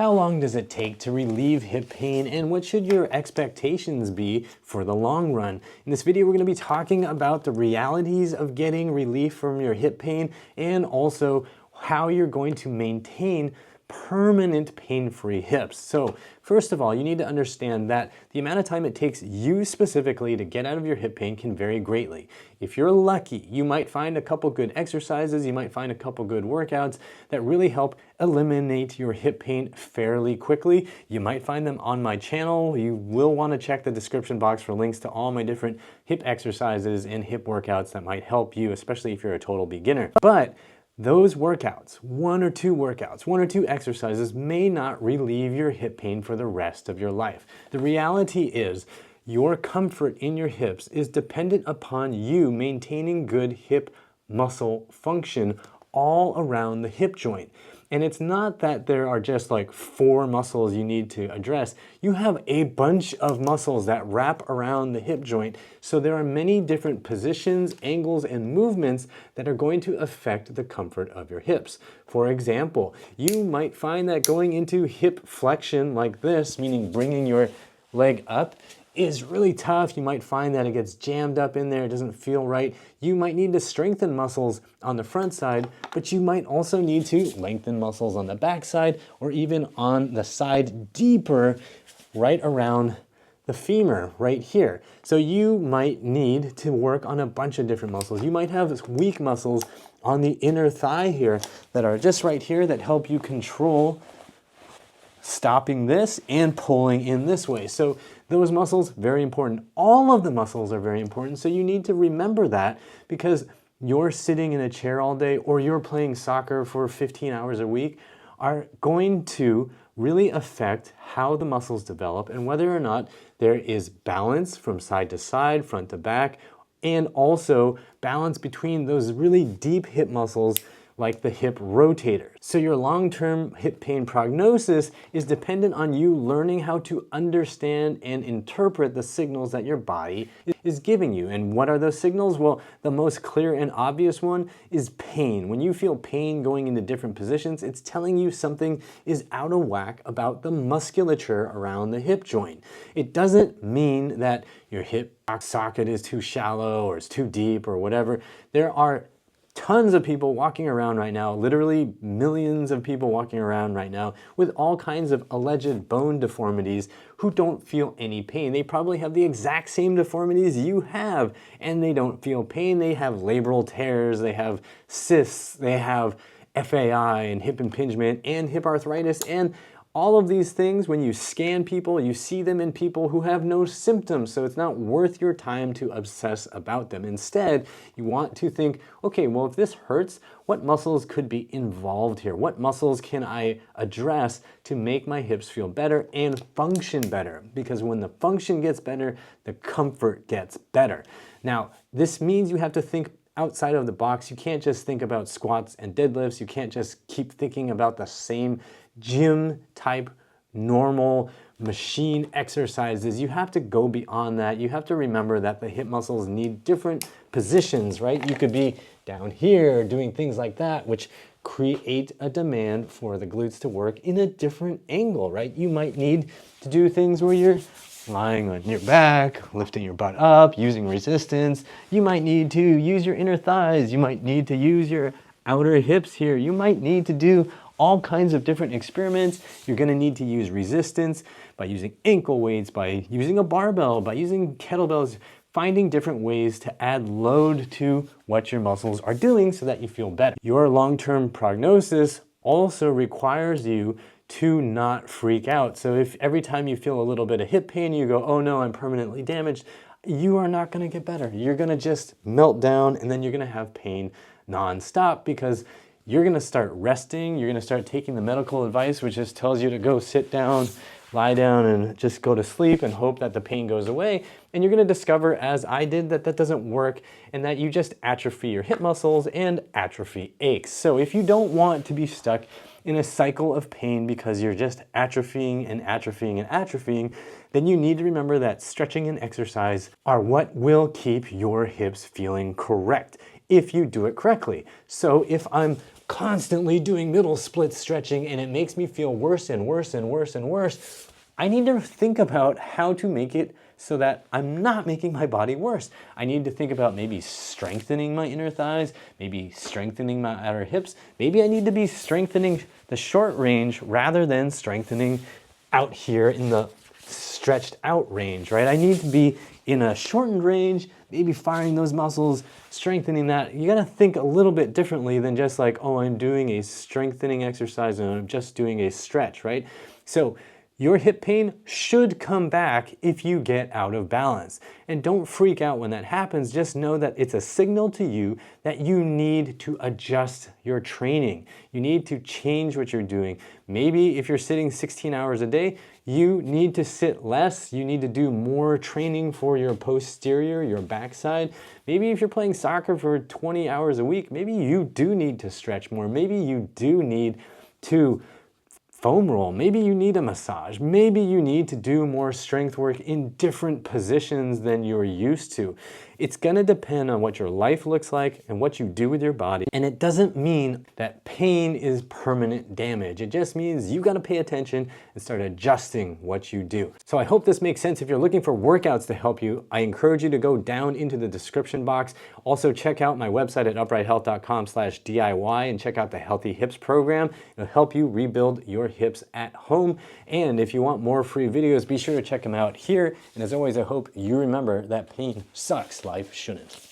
How long does it take to relieve hip pain, and what should your expectations be for the long run? In this video, we're going to be talking about the realities of getting relief from your hip pain and also how you're going to maintain permanent pain-free hips. So first of all, you need to understand that the amount of time it takes you specifically to get out of your hip pain can vary greatly. If you're lucky, you might find a couple good exercises, you might find a couple good workouts that really help eliminate your hip pain fairly quickly. You might find them on my channel. You will want to check the description box for links to all my different hip exercises and hip workouts that might help you, especially if you're a total beginner. But those workouts, one or two exercises may not relieve your hip pain for the rest of your life. The reality is your comfort in your hips is dependent upon you maintaining good hip muscle function all around the hip joint. And it's not that there are just like 4 muscles you need to address. You have a bunch of muscles that wrap around the hip joint. So there are many different positions, angles, and movements that are going to affect the comfort of your hips. For example, you might find that going into hip flexion like this, meaning bringing your leg up, is really tough. You might find that it gets jammed up in there, it doesn't feel right. You might need to strengthen muscles on the front side, but you might also need to lengthen muscles on the back side or even on the side deeper right around the femur right here. So you might need to work on a bunch of different muscles. You might have weak muscles on the inner thigh here that are just right here that help you control stopping this and pulling in this way. So those muscles, very important. All of the muscles are very important. So you need to remember that because you're sitting in a chair all day or you're playing soccer for 15 hours a week are going to really affect how the muscles develop and whether or not there is balance from side to side, front to back, and also balance between those really deep hip muscles like the hip rotator. So your long-term hip pain prognosis is dependent on you learning how to understand and interpret the signals that your body is giving you. And what are those signals? Well, the most clear and obvious one is pain. When you feel pain going into different positions, it's telling you something is out of whack about the musculature around the hip joint. It doesn't mean that your hip socket is too shallow or it's too deep or whatever. There are tons of people walking around right now, literally millions of people walking around right now with all kinds of alleged bone deformities who don't feel any pain. They probably have the exact same deformities you have and they don't feel pain. They have labral tears, they have cysts, they have FAI and hip impingement and hip arthritis, and all of these things, when you scan people, you see them in people who have no symptoms, so it's not worth your time to obsess about them. Instead, you want to think, okay, well, if this hurts, what muscles could be involved here? What muscles can I address to make my hips feel better and function better? Because when the function gets better, the comfort gets better. Now, this means you have to think outside of the box. You can't just think about squats and deadlifts. You can't just keep thinking about the same gym type normal machine exercises. You have to go beyond that. You have to remember that the hip muscles need different positions, right? You could be down here doing things like that, which create a demand for the glutes to work in a different angle, right? You might need to do things where you're lying on your back, lifting your butt up, using resistance. You might need to use your inner thighs. You might need to use your outer hips here. You might need to do all kinds of different experiments. You're gonna need to use resistance by using ankle weights, by using a barbell, by using kettlebells, finding different ways to add load to what your muscles are doing so that you feel better. Your long-term prognosis also requires you to not freak out. So if every time you feel a little bit of hip pain, you go, oh no, I'm permanently damaged, you are not gonna get better. You're gonna just melt down and then you're gonna have pain nonstop because you're gonna start resting, you're gonna start taking the medical advice, which just tells you to go sit down, lie down, and just go to sleep and hope that the pain goes away. And you're gonna discover, as I did, that that doesn't work and that you just atrophy your hip muscles and atrophy aches. So if you don't want to be stuck in a cycle of pain because you're just atrophying and atrophying and atrophying, then you need to remember that stretching and exercise are what will keep your hips feeling correct if you do it correctly. So if I'm constantly doing middle split stretching and it makes me feel worse and worse and worse and worse, I need to think about how to make it so that I'm not making my body worse. I need to think about maybe strengthening my inner thighs, maybe strengthening my outer hips. Maybe I need to be strengthening the short range rather than strengthening out here in the stretched out range, right? I need to be in a shortened range, maybe firing those muscles, strengthening that. You gotta think a little bit differently than just like, oh, I'm doing a strengthening exercise and I'm just doing a stretch, right? So your hip pain should come back if you get out of balance. And don't freak out when that happens. Just know that it's a signal to you that you need to adjust your training. You need to change what you're doing. Maybe if you're sitting 16 hours a day, you need to sit less. You need to do more training for your posterior, your backside. Maybe if you're playing soccer for 20 hours a week, maybe you do need to stretch more. Maybe you do need to foam roll. Maybe you need a massage. Maybe you need to do more strength work in different positions than you're used to. It's gonna depend on what your life looks like and what you do with your body. And it doesn't mean that pain is permanent damage. It just means you gotta pay attention and start adjusting what you do. So I hope this makes sense. If you're looking for workouts to help you, I encourage you to go down into the description box. Also check out my website at uprighthealth.com/DIY and check out the Healthy Hips program. It'll help you rebuild your hips at home. And if you want more free videos, be sure to check them out here. And as always, I hope you remember that pain sucks. Life shouldn't.